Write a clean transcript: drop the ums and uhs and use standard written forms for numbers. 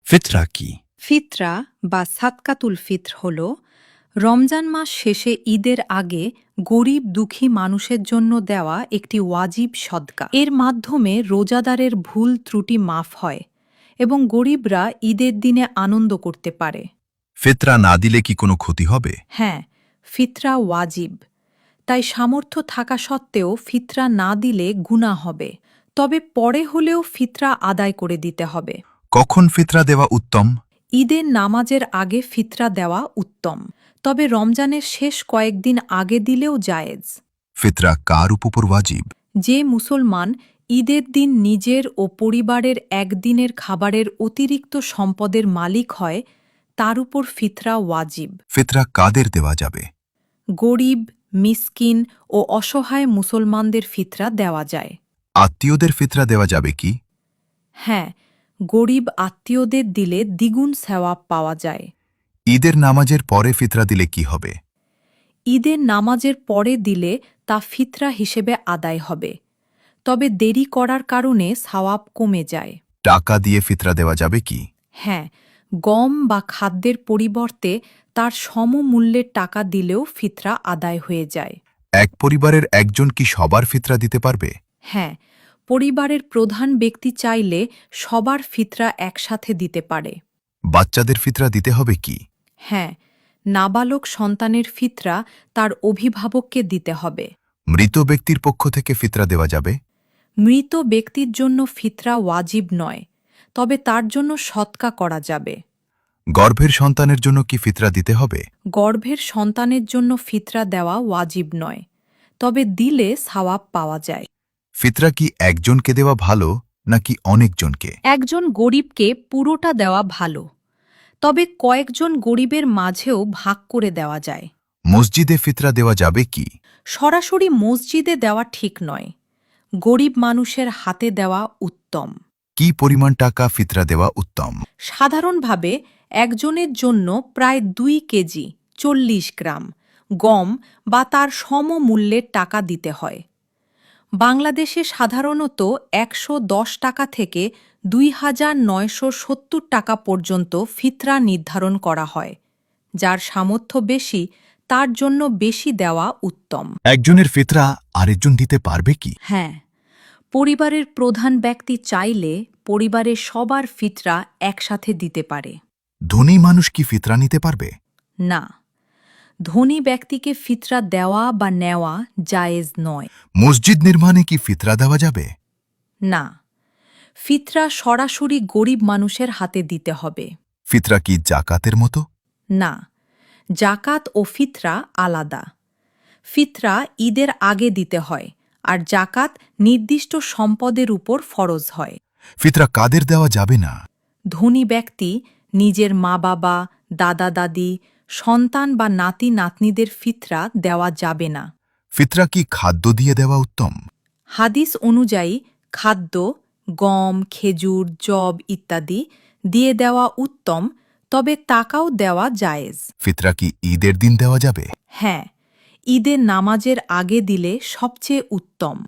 ফিতরা কি? ফিতরা বা সাদকাতুল ফিত্র হল রমজান মাস শেষে ঈদের আগে গরিব দুঃখী মানুষের জন্য দেওয়া একটি ওয়াজিব সদকা। এর মাধ্যমে রোজাদারের ভুল ত্রুটি মাফ হয় এবং গরিবরা ঈদের দিনে আনন্দ করতে পারে। ফিতরা না দিলে কি কোনো ক্ষতি হবে? হ্যাঁ, ফিতরা ওয়াজিব, তাই সামর্থ্য থাকা সত্ত্বেও ফিতরা না দিলে গুনাহ হবে। তবে পরে হলেও ফিতরা আদায় করে দিতে হবে। কখন ফিতরা দেওয়া উত্তম? ঈদের নামাজের আগে ফিতরা দেওয়া উত্তম, তবে রমজানের শেষ কয়েকদিন আগে দিলেও জায়েজ। ফিতরা কার উপর ওয়াজিব? যে মুসলমান ঈদের দিন নিজের ও পরিবারের একদিনের খাবারের অতিরিক্ত সম্পদের মালিক হয় তার উপর ফিতরা ওয়াজিব। ফিতরা কাদের দেওয়া যাবে? গরিব, মিসকিন ও অসহায় মুসলমানদের ফিতরা দেওয়া যায়। আত্মীয়দের ফিতরা দেওয়া যাবে কি? হ্যাঁ, গরিব আত্মীয়দের দিলে দ্বিগুণ সওয়াব পাওয়া যায়। ঈদের নামাজের পরে ফিতরা দিলে কি হবে? ঈদের নামাজের পরে দিলে তা ফিতরা হিসেবে আদায় হবে, তবে দেরি করার কারণে সওয়াব কমে যায়। টাকা দিয়ে ফিতরা দেওয়া যাবে কি? হ্যাঁ, গম বা খাদ্যের পরিবর্তে তার সমমূল্যের টাকা দিলেও ফিতরা আদায় হয়ে যায়। এক পরিবারের একজন কি সবার ফিতরা দিতে পারবে? হ্যাঁ, পরিবারের প্রধান ব্যক্তি চাইলে সবার ফিতরা একসাথে দিতে পারে। বাচ্চাদের ফিতরা দিতে হবে কি? হ্যাঁ, নাবালক সন্তানের ফিতরা তার অভিভাবককে দিতে হবে। মৃত ব্যক্তির পক্ষ থেকে ফিতরা দেওয়া যাবে? মৃত ব্যক্তির জন্য ফিতরা ওয়াজিব নয়, তবে তার জন্য সৎকা করা যাবে। গর্ভের সন্তানের জন্য কি ফিতরা দিতে হবে? গর্ভের সন্তানের জন্য ফিতরা দেওয়া ওয়াজিব নয়, তবে দিলে সওয়াব পাওয়া যায়। ফিতরা কি একজনকে দেওয়া ভালো নাকি অনেকজনকে? একজন গরিবকে পুরোটা দেওয়া ভালো, তবে কয়েকজন গরিবের মাঝেও ভাগ করে দেওয়া যায়। মসজিদে ফিতরা দেওয়া যাবে কি? সরাসরি মসজিদে দেওয়া ঠিক নয়, গরিব মানুষের হাতে দেওয়া উত্তম। কি পরিমাণ টাকা ফিতরা দেওয়া উত্তম? সাধারণভাবে একজনের জন্য প্রায় 2 কেজি 40 গ্রাম গম বা তার সমমূল্যের টাকা দিতে হয়। বাংলাদেশে সাধারণত 110 টাকা থেকে 2,970 টাকা পর্যন্ত ফিতরা নির্ধারণ করা হয়। যার সামর্থ্য বেশি তার জন্য বেশি দেওয়া উত্তম। একজনের ফিতরা আরেকজন দিতে পারবে কি? হ্যাঁ, পরিবারের প্রধান ব্যক্তি চাইলে পরিবারের সবার ফিতরা একসাথে দিতে পারে। ধনী মানুষ কি ফিতরা নিতে পারবে? না, ধনী ব্যক্তিকে ফিতরা দেওয়া বা নেওয়া জায়েজ নয়। মসজিদ নির্মাণে কি ফিতরা দেওয়া যাবে? না, ফিতরা সরাসরি গরিব মানুষের হাতে দিতে হবে। ফিতরা কি জাকাতের মতো? না, জাকাত ও ফিতরা আলাদা। ফিতরা ঈদের আগে দিতে হয়, আর জাকাত নির্দিষ্ট সম্পদের উপর ফরজ হয়। ফিতরা কাদের দেওয়া যাবে না? ধনী ব্যক্তি নিজের মা-বাবা, দাদা-দাদি, সন্তান বা নাতি-নাতনিদের ফিতরা দেওয়া যাবে না। ফিতরা কি খাদ্য দিয়ে দেওয়া উত্তম? হাদিস অনুযায়ী খাদ্য, গম, খেজুর, যব ইত্যাদি দিয়ে দেওয়া উত্তম, তবে টাকাও দেওয়া জায়েজ। ফিতরা কি ঈদের দিন দেওয়া যাবে? হ্যাঁ, ঈদের নামাজের আগে দিলে সবচেয়ে উত্তম।